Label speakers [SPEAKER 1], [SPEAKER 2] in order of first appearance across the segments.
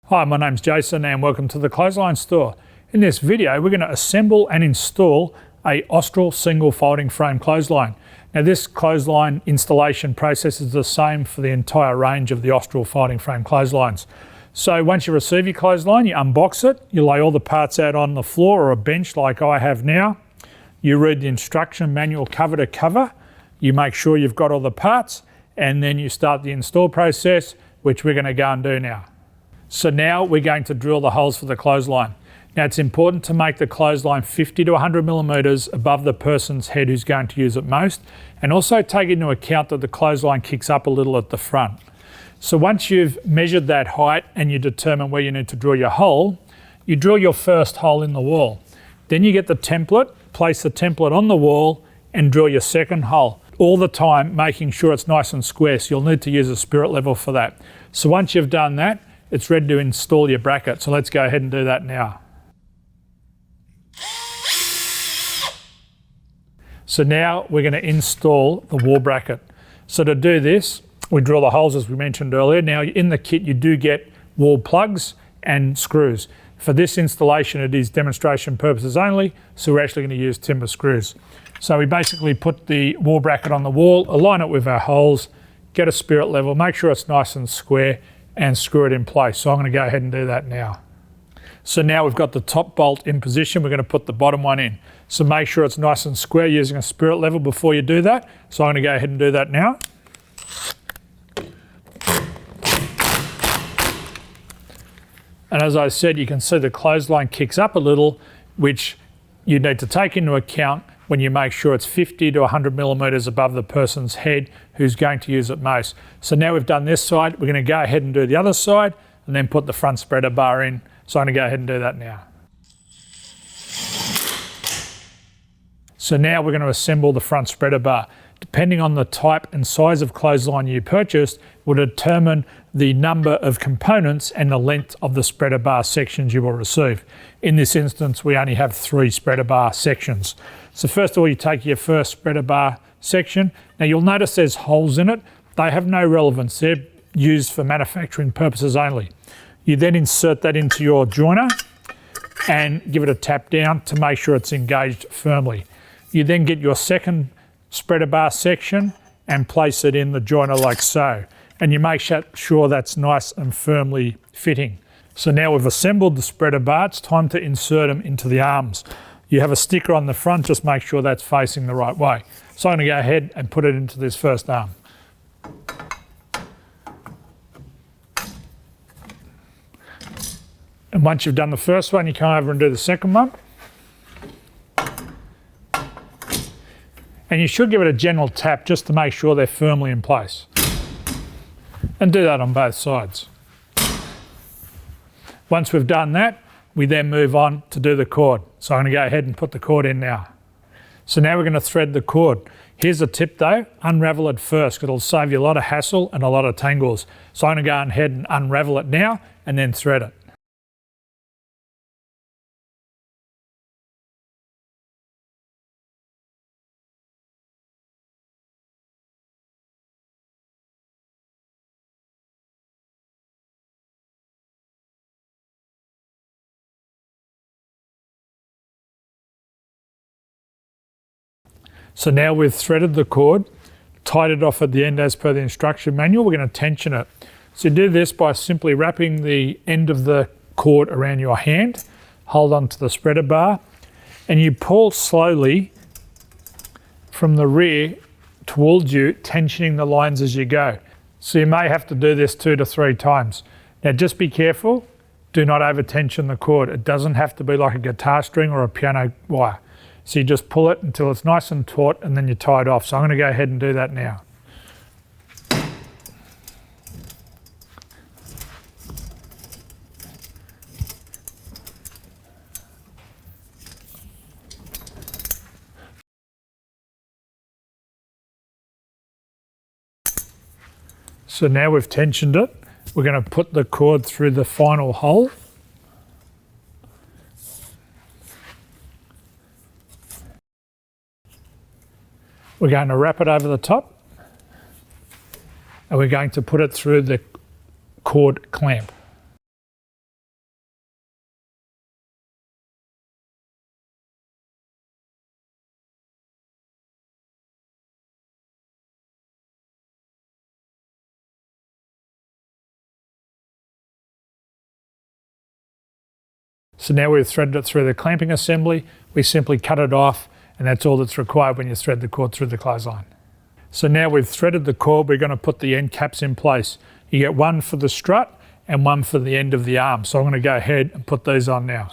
[SPEAKER 1] Hi, my name's Jason and welcome to the Clothesline Store. In this video, we're going to assemble and install a Austral single folding frame clothesline. Now this clothesline installation process is the same for the entire range of the Austral folding frame clotheslines. So once you receive your clothesline, you unbox it, you lay all the parts out on the floor or a bench like I have now. You read the instruction manual cover to cover. You make sure you've got all the parts and then you start the install process, which we're going to go and do now. So now we're going to drill the holes for the clothesline. Now it's important to make the clothesline 50 to 100 millimeters above the person's head who's going to use it most, and also take into account that the clothesline kicks up a little at the front. So once you've measured that height and you determine where you need to drill your hole, you drill your first hole in the wall. Then you get the template, place the template on the wall and drill your second hole. All the time making sure it's nice and square, so you'll need to use a spirit level for that. So once you've done that, it's ready to install your bracket. So let's go ahead and do that now. So now we're going to install the wall bracket. So to do this, we drill the holes as we mentioned earlier. Now in the kit you do get wall plugs and screws. For this installation it is demonstration purposes only, so we're actually going to use timber screws. So we basically put the wall bracket on the wall, align it with our holes, get a spirit level, make sure it's nice and square, and screw it in place. So I'm going to go ahead and do that now. So now we've got the top bolt in position, we're going to put the bottom one in. So make sure it's nice and square using a spirit level before you do that. So I'm going to go ahead and do that now. And as I said, you can see the clothesline kicks up a little, which you need to take into account when you make sure it's 50 to 100 millimeters above the person's head who's going to use it most. So now we've done this side, we're going to go ahead and do the other side and then put the front spreader bar in. So I'm going to go ahead and do that now. So now we're going to assemble the front spreader bar. Depending on the type and size of clothesline you purchased will determine the number of components and the length of the spreader bar sections you will receive. In this instance, we only have 3 spreader bar sections. So first of all, you take your first spreader bar section. Now you'll notice there's holes in it. They have no relevance. They're used for manufacturing purposes only. You then insert that into your joiner and give it a tap down to make sure it's engaged firmly. You then get your second spreader bar section and place it in the joiner like so. And you make sure that's nice and firmly fitting. So now we've assembled the spreader bar, it's time to insert them into the arms. You have a sticker on the front, just make sure that's facing the right way. So I'm going to go ahead and put it into this first arm. And once you've done the first one, you come over and do the second one. And you should give it a gentle tap just to make sure they're firmly in place. And do that on both sides. Once we've done that, we then move on to do the cord. So I'm going to go ahead and put the cord in now. So now we're going to thread the cord. Here's a tip though, unravel it first, because it'll save you a lot of hassle and a lot of tangles. So I'm going to go ahead and unravel it now and then thread it. So now we've threaded the cord, tied it off at the end as per the instruction manual. We're going to tension it. So you do this by simply wrapping the end of the cord around your hand, hold on to the spreader bar, and you pull slowly from the rear towards you, tensioning the lines as you go. So you may have to do this 2 to 3 times. Now just be careful, do not over tension the cord. It doesn't have to be like a guitar string or a piano wire. So you just pull it until it's nice and taut and then you tie it off. So I'm going to go ahead and do that now. So now we've tensioned it. We're going to put the cord through the final hole. We're going to wrap it over the top and we're going to put it through the cord clamp. So now we've threaded it through the clamping assembly. We simply cut it off, and that's all that's required when you thread the cord through the clothesline. So now we've threaded the cord, we're going to put the end caps in place. You get one for the strut and one for the end of the arm. So I'm going to go ahead and put these on now.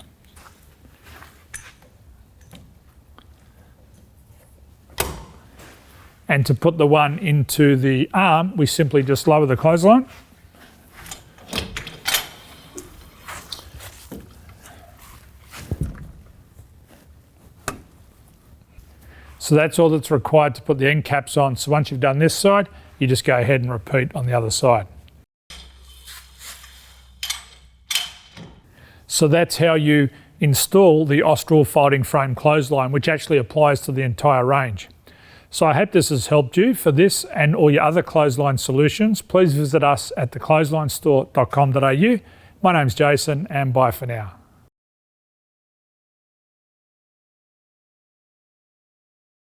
[SPEAKER 1] And to put the one into the arm, we simply just lower the clothesline. So that's all that's required to put the end caps on. So once you've done this side, you just go ahead and repeat on the other side. So that's how you install the Austral folding frame clothesline, which actually applies to the entire range. So I hope this has helped you. For this and all your other clothesline solutions, please visit us at theclotheslinestore.com.au. My name's Jason, and bye for now.